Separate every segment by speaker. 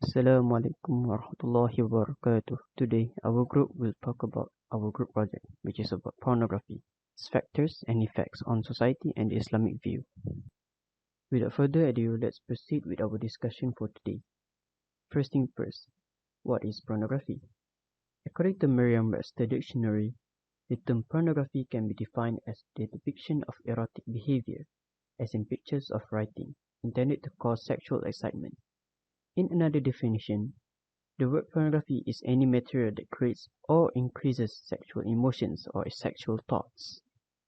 Speaker 1: Assalamualaikum warahmatullahi wabarakatuh. Today, our group will talk about our group project, which is about pornography, its factors and effects on society and the Islamic view. Without further ado, let's proceed with our discussion for today. First thing first, what is pornography? According to Merriam-Webster dictionary, the term pornography can be defined as the depiction of erotic behavior, as in pictures of writing, intended to cause sexual excitement. In another definition, the word pornography is any material that creates or increases sexual emotions or sexual thoughts.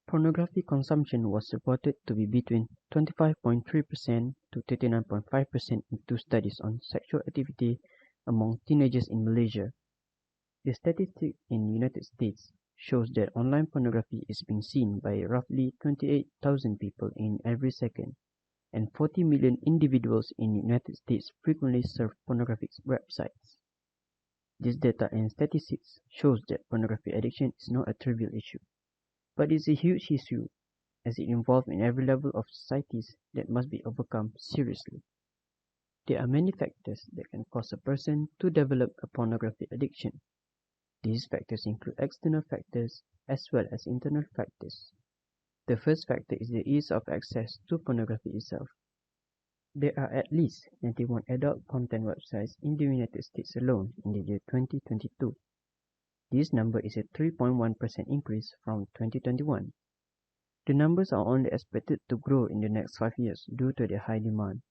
Speaker 1: Pornography consumption was reported to be between 25.3% to 39.5% in two studies on sexual activity among teenagers in Malaysia. The statistic in the United States shows that online pornography is being seen by roughly 28,000 people in every second, and 40 million individuals in the United States frequently surf pornographic websites. This data and statistics shows that pornography addiction is not a trivial issue, but it's a huge issue as it involves in every level of societies that must be overcome seriously. There are many factors that can cause a person to develop a pornography addiction. These factors include external factors as well as internal factors. The first factor is the ease of access to pornography itself. There are at least 91 adult content websites in the United States alone in the year 2022. This number is a 3.1% increase from 2021. The numbers are only expected to grow in the next 5 years due to the high demand.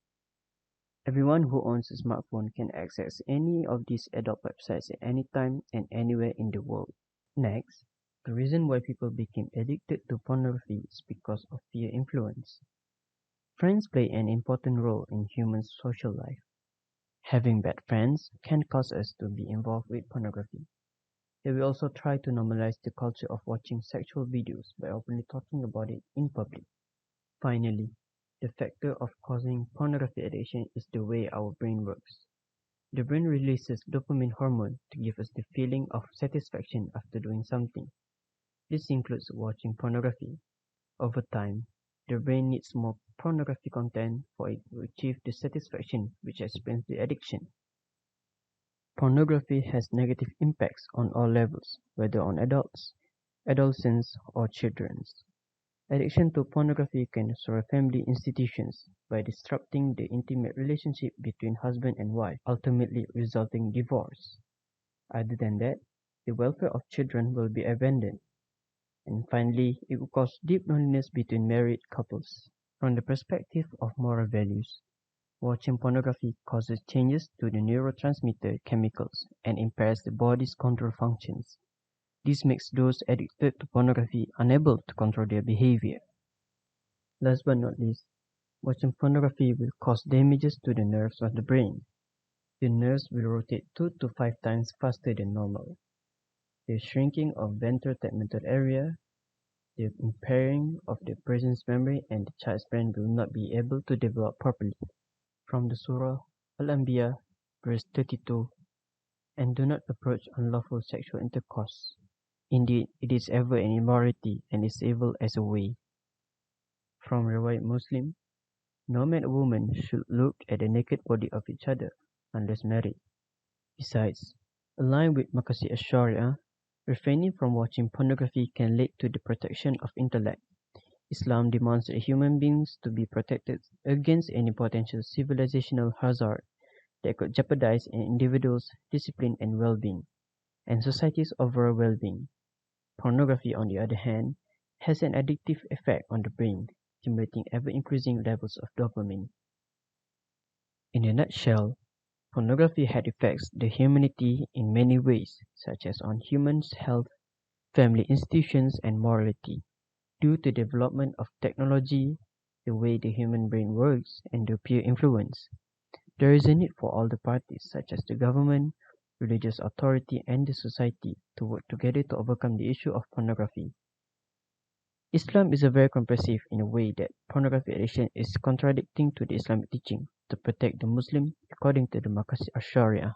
Speaker 1: Everyone who owns a smartphone can access any of these adult websites at any time and anywhere in the world. Next, the reason why people became addicted to pornography is because of peer influence. Friends play an important role in human social life. Having bad friends can cause us to be involved with pornography. They will also try to normalize the culture of watching sexual videos by openly talking about it in public. Finally, the factor of causing pornography addiction is the way our brain works. The brain releases dopamine hormone to give us the feeling of satisfaction after doing something. This includes watching pornography. Over time, the brain needs more pornography content for it to achieve the satisfaction which explains the addiction. Pornography has negative impacts on all levels, whether on adults, adolescents, or children. Addiction to pornography can destroy family institutions by disrupting the intimate relationship between husband and wife, ultimately resulting in divorce. Other than that, the welfare of children will be abandoned. And finally, it will cause deep loneliness between married couples. From the perspective of moral values, watching pornography causes changes to the neurotransmitter chemicals and impairs the body's control functions. This makes those addicted to pornography unable to control their behavior. Last but not least, watching pornography will cause damages to the nerves of the brain. The nerves will rotate 2 to 5 times faster than normal. The shrinking of ventral tegmental area, the impairing of the person's memory, and the child's brain will not be able to develop properly. From the Surah Al-Anbiya, verse 32, and do not approach unlawful sexual intercourse. Indeed, it is ever an immorality and is evil as a way. From Riwayat Muslim, no man or woman should look at the naked body of each other unless married. Besides, aligned with Maqasid Shariah, refraining from watching pornography can lead to the protection of intellect. Islam demands that human beings to be protected against any potential civilizational hazard that could jeopardize an individual's discipline and well-being, and society's overall well-being. Pornography, on the other hand, has an addictive effect on the brain, stimulating ever-increasing levels of dopamine. In a nutshell, pornography had affects the humanity in many ways, such as on humans' health, family institutions, and morality. Due to the development of technology, the way the human brain works, and the peer influence, there is a need for all the parties, such as the government, religious authority, and the society, to work together to overcome the issue of pornography. Islam is very comprehensive in a way that pornography addiction is contradicting to the Islamic teaching to protect the Muslim according to the Maqasid Shariah.